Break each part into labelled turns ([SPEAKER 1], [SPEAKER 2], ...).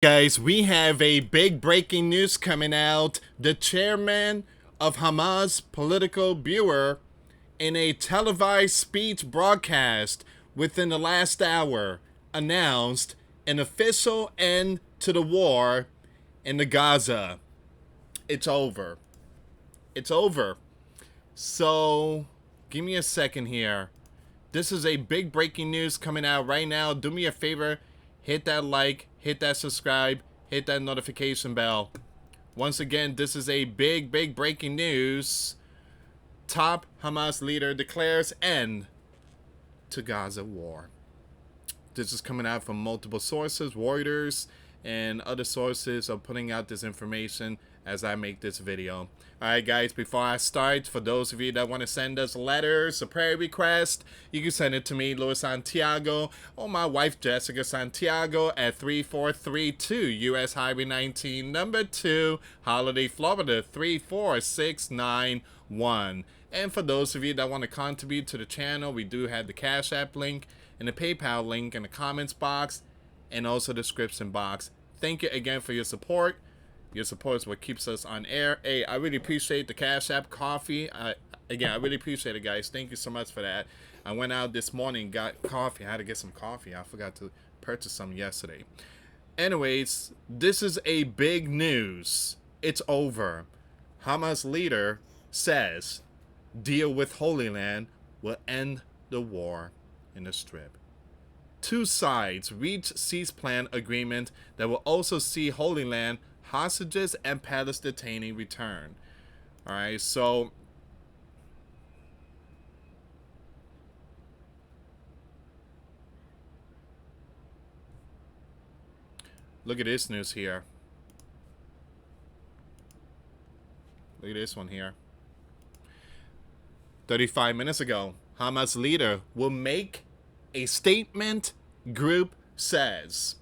[SPEAKER 1] Guys, we have a big breaking news coming out. The chairman of Hamas political bureau, in a televised speech broadcast within the last hour, announced an official end to the war in the Gaza. It's over. It's over. So, give me a second here. This is a big breaking news coming out right now. Do me a favor, hit that like, hit that subscribe, hit that notification bell. Once again, this is a big breaking news. Top Hamas leader declares end to Gaza war. This is coming out from multiple sources. Reuters and other sources are putting out this information as I make this video. Alright guys, before I start, for those of you that want to send us letters, a prayer request, you can send it to me, US Santiago, or my wife Jessica Santiago at 3432 US Highway 19, number 2, Holiday, Florida 34691. And for those of you that want to contribute to the channel, we do have the Cash App link and the PayPal link in the comments box and also the description box. Thank you again for your support. Your support is what keeps us on air. Hey, I really appreciate the Cash App coffee. Again, I really appreciate it, guys. Thank you so much for that. I went out this morning, got coffee. I had to get some coffee. I forgot to purchase some yesterday. Anyways, this is a big news. It's over. Hamas leader says deal with Holy Land will end the war in the Strip. Two sides reach cease plan agreement that will also see Holy Land hostages and Palestinian detainees return. Alright, so look at this news here. Look at this one here. 35 minutes ago, Hamas leader will make a statement, group says.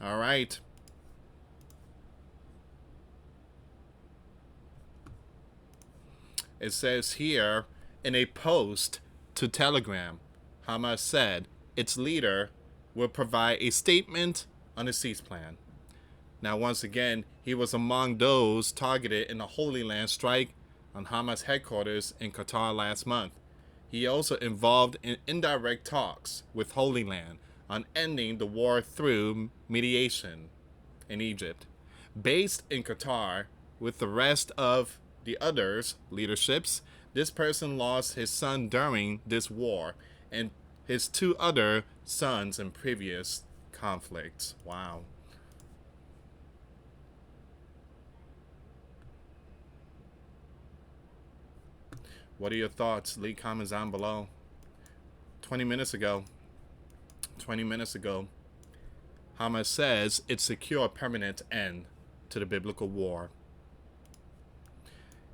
[SPEAKER 1] Alright. It says here in a post to Telegram, Hamas said its leader will provide a statement on the cease plan. Now, once again, he was among those targeted in the Holy Land strike on Hamas headquarters in Qatar last month. He also involved in indirect talks with Holy Land on ending the war through mediation in Egypt. Based in Qatar with the rest of the others leaderships, this person lost his son during this war and his two other sons in previous conflicts. Wow. What are your thoughts? Leave comments down below. 20 minutes ago, Hamas says it secure a permanent end to the biblical war.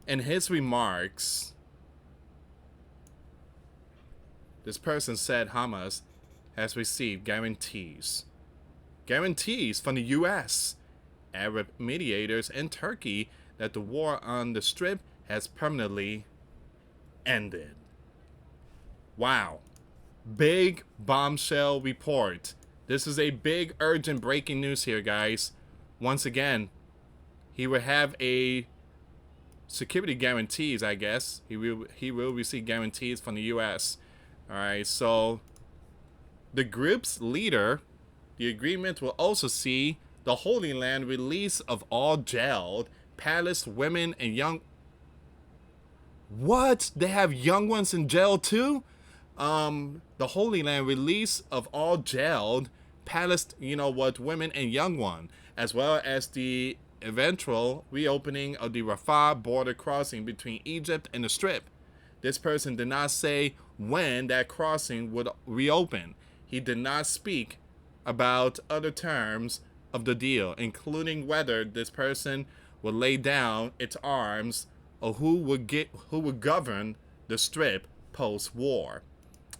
[SPEAKER 1] In his remarks, this person said Hamas has received guarantees from the US, Arab mediators, and Turkey that the war on the Strip has permanently ended. Wow. Big bombshell report. This is a big urgent breaking news here, guys. Once again, he will have a security guarantees, I guess. He will receive guarantees from the US. Alright, so the group's leader, the agreement will also see the Holy Land release of all jailed Palestinian women and young. What? They have young ones in jail too? The Holy Land release of all jailed Palestinian, women and young one, as well as the eventual reopening of the Rafah border crossing between Egypt and the Strip. This person did not say when that crossing would reopen. He did not speak about other terms of the deal, including whether this person would lay down its arms or who would govern the Strip post-war.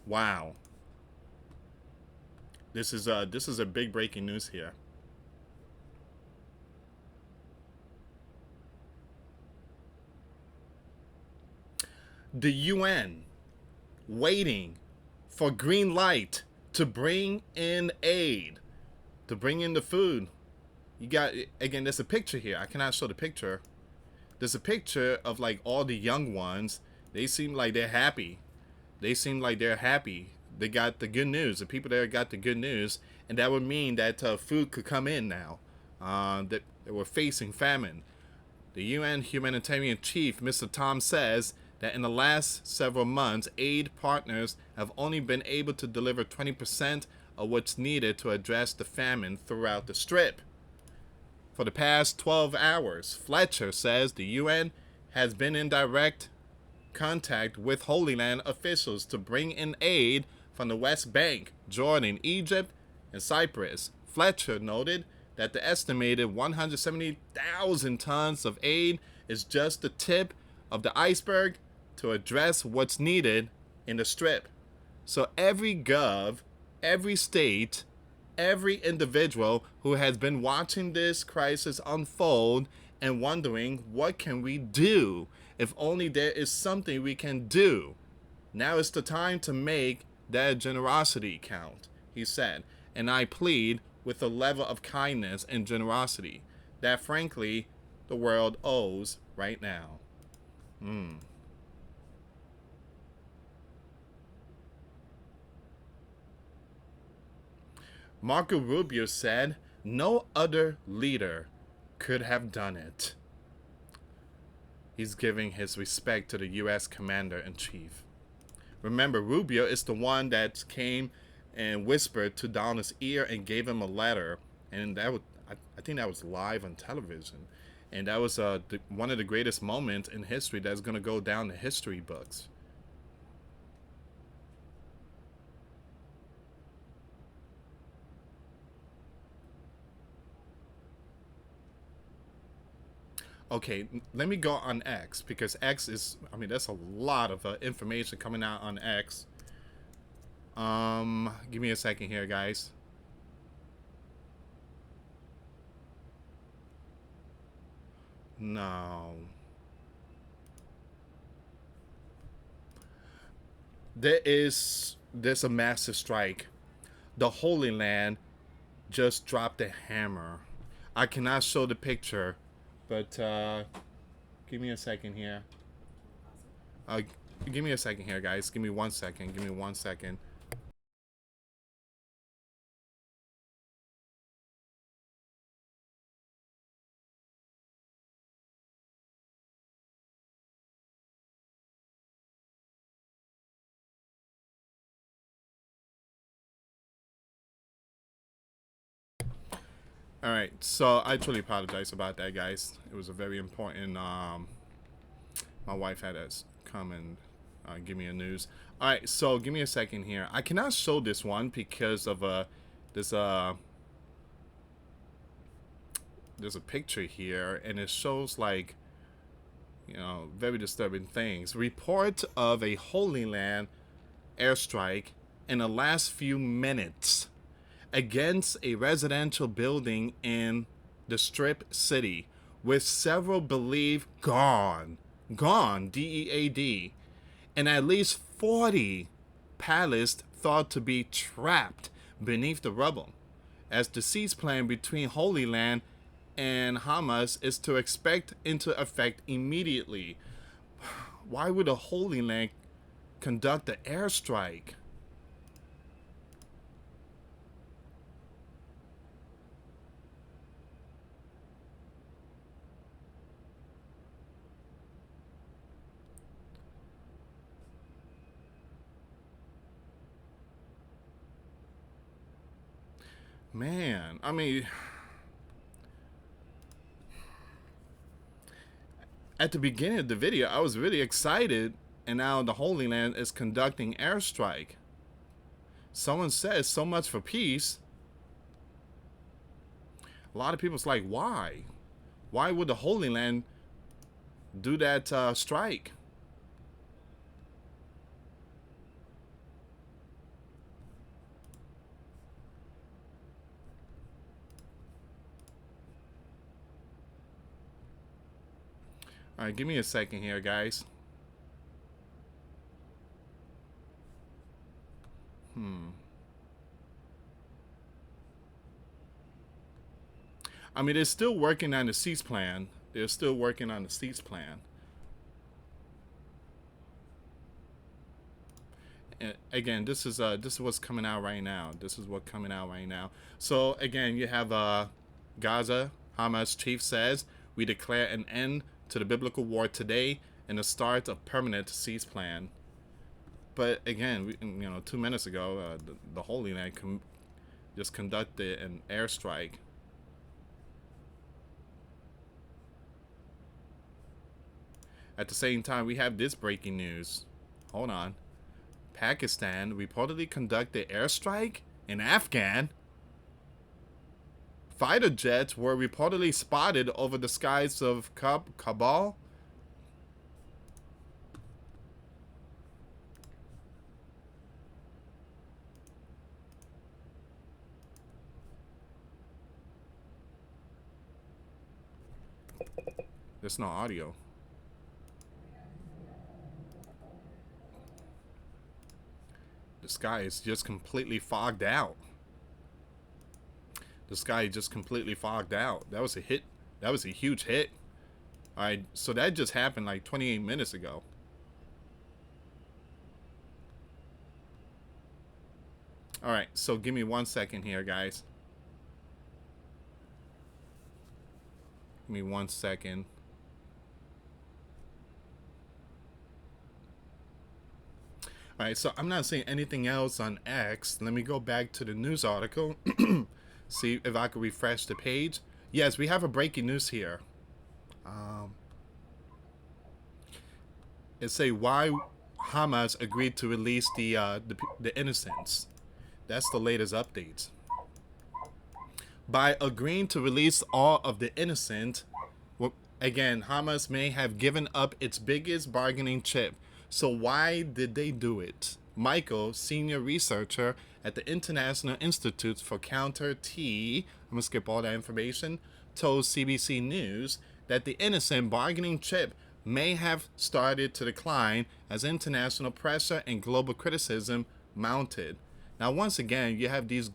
[SPEAKER 1] Wow. This is a big breaking news here. The UN waiting for green light to bring in aid, to bring in the food. You got, again, there's a picture here. I cannot show the picture. There's a picture of like all the young ones. They seem like they're happy. They seem like they're happy. They got the good news. The people there got the good news, and that would mean that food could come in now. That they were facing famine. The UN humanitarian chief, Mr. Tom, says that in the last several months, aid partners have only been able to deliver 20% of what's needed to address the famine throughout the Strip. For the past 12 hours, Fletcher says the UN has been in direct contact with Holy Land officials to bring in aid from the West Bank, Jordan, Egypt, and Cyprus. Fletcher noted that the estimated 170,000 tons of aid is just the tip of the iceberg to address what's needed in the Strip. So every gov, every state, every individual who has been watching this crisis unfold and wondering, what can we do? If only there is something we can do. Now is the time to make that generosity count, he said. And I plead with a level of kindness and generosity that, frankly, the world owes right now. Marco Rubio said, no other leader could have done it. He's giving his respect to the U.S. Commander-in-Chief. Remember, Rubio is the one that came and whispered to Donald's ear and gave him a letter. And that was, I think that was live on television. And that was one of the greatest moments in history that's going to go down the history books. Okay, let me go on X, because X is, I mean, there's a lot of information coming out on X. Give me a second here, guys. No. There's a massive strike. The Holy Land just dropped a hammer. I cannot show the picture, but give me a second here. Give me a second here, guys. Give me 1 second. Give me 1 second. All right, so I truly apologize about that, guys. It was a very important. My wife had us come and give me a news. All right, so give me a second here. I cannot show this one because of this there's a picture here, and it shows like, you know, very disturbing things. Report of a Holy Land airstrike in the last few minutes against a residential building in the Strip City, with several believed gone, D-E-A-D, and at least 40 pallets thought to be trapped beneath the rubble, as the cease plan between Holy Land and Hamas is to expect into effect immediately. Why would the Holy Land conduct an airstrike? Man, I mean, at the beginning of the video, I was really excited, and now the Holy Land is conducting airstrike. Someone says so much for peace. A lot of people's like, why? Why would the Holy Land do that strike? All right, give me a second here, guys. I mean, they're still working on the cease plan. They're still working on the cease plan. And again, this is what's coming out right now. This is what's coming out right now. So again, you have Gaza. Hamas chief says we declare an end to the biblical war today and the start of permanent cease plan. But again, 2 minutes ago, the Holy Land just conducted an airstrike. At the same time, we have this breaking news. Hold on. Pakistan reportedly conducted airstrike in Afghan. Fighter jets were reportedly spotted over the skies of Kabul. There's no audio. The sky is just completely fogged out. The sky just completely fogged out. That was a hit. That was a huge hit. Alright, so that just happened like 28 minutes ago. Alright, so give me 1 second here, guys. Give me 1 second. Alright, so I'm not seeing anything else on X. Let me go back to the news article. See if I can refresh the page. Yes, we have a breaking news here. It say why Hamas agreed to release the innocents. That's the latest updates. By agreeing to release all of the innocent, again, Hamas may have given up its biggest bargaining chip. So why did they do it? Michael, senior researcher at the International Institute for Counter-T, I'm going to skip all that information, told CBC News that the innocent bargaining chip may have started to decline as international pressure and global criticism mounted. Now, once again, you have these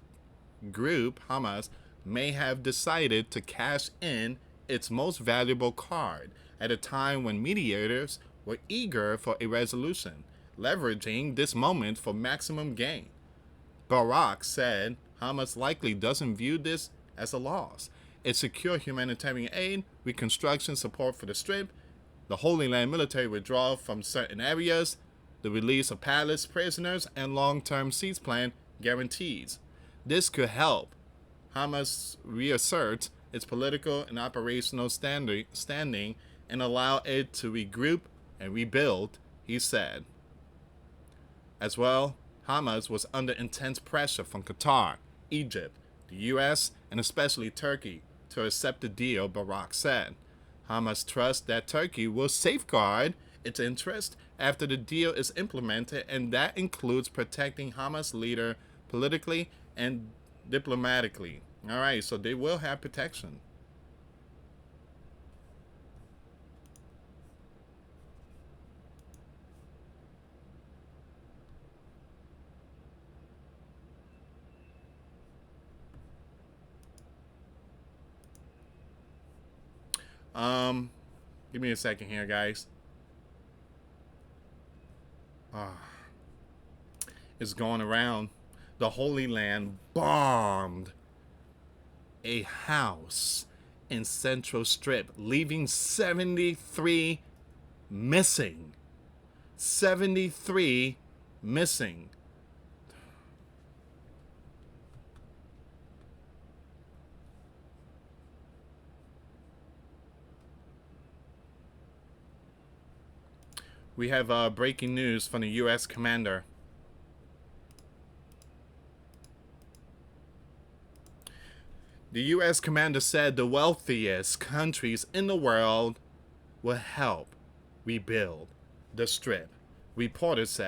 [SPEAKER 1] group, Hamas, may have decided to cash in its most valuable card at a time when mediators were eager for a resolution, leveraging this moment for maximum gain. Barak said Hamas likely doesn't view this as a loss. It secured humanitarian aid, reconstruction support for the Strip, the Holy Land military withdrawal from certain areas, the release of palace prisoners, and long-term cease plan guarantees. This could help Hamas reassert its political and operational standing and allow it to regroup and rebuild, he said. As well, Hamas was under intense pressure from Qatar, Egypt, the US, and especially Turkey to accept the deal, Barak said. Hamas trusts that Turkey will safeguard its interest after the deal is implemented, and that includes protecting Hamas leader politically and diplomatically. All right, so they will have protection. Give me a second here, guys. It's going around. The Holy Land bombed a house in Central Strip, leaving 73 missing. 73 missing. We have breaking news from the US commander. The US commander said the wealthiest countries in the world will help rebuild the Strip. Reporters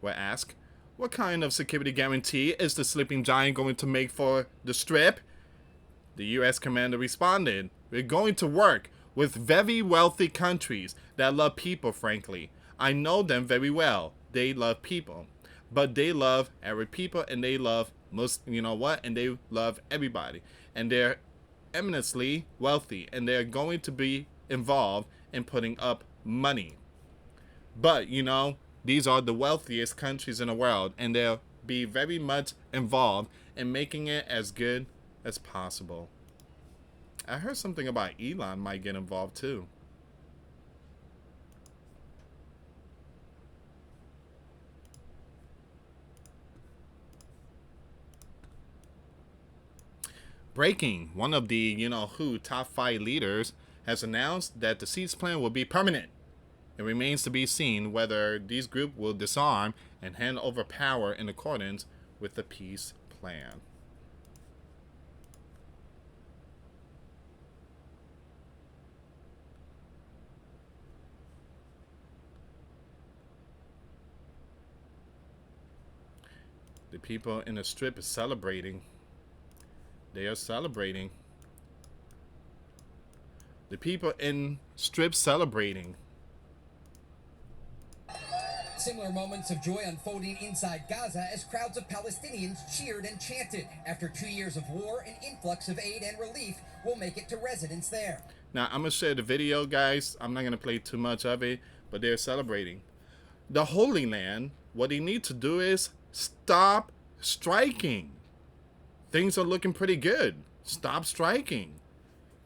[SPEAKER 1] were asked, what kind of security guarantee is the sleeping giant going to make for the Strip? The US commander responded, we're going to work with very wealthy countries that love people, frankly. I know them very well. They love people. But they love Arab people, and they love and they love everybody. And they're eminently wealthy, and they're going to be involved in putting up money. But, these are the wealthiest countries in the world, and they'll be very much involved in making it as good as possible. I heard something about Elon might get involved too. Breaking, one of the, who top 5 leaders has announced that the siege plan will be permanent. It remains to be seen whether these groups will disarm and hand over power in accordance with the peace plan. The people in the strip is celebrating. They are celebrating. The people in strip celebrating.
[SPEAKER 2] Similar moments of joy unfolding inside Gaza as crowds of Palestinians cheered and chanted. After 2 years of war, an influx of aid and relief will make it to residents there.
[SPEAKER 1] Now, I'm going to share the video, guys. I'm not going to play too much of it, but they're celebrating. The Holy Land, what they need to do is stop striking. Things are looking pretty good. Stop striking.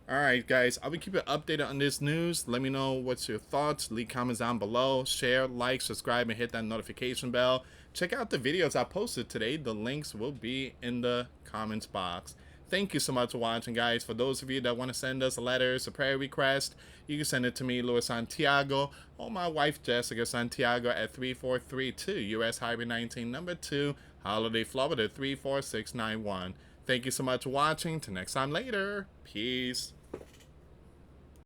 [SPEAKER 1] Alright, guys, I will keep you updated on this news. Let me know what's your thoughts. Leave comments down below. Share, like, subscribe, and hit that notification bell. Check out the videos I posted today. The links will be in the comments box. Thank you so much for watching, guys. For those of you that want to send us letters, a prayer request, you can send it to me, US Santiago, or my wife, Jessica Santiago, at 3432 US Highway 19, number 2, Holiday, Florida, 34691. Thank you so much for watching. Till next time later. Peace.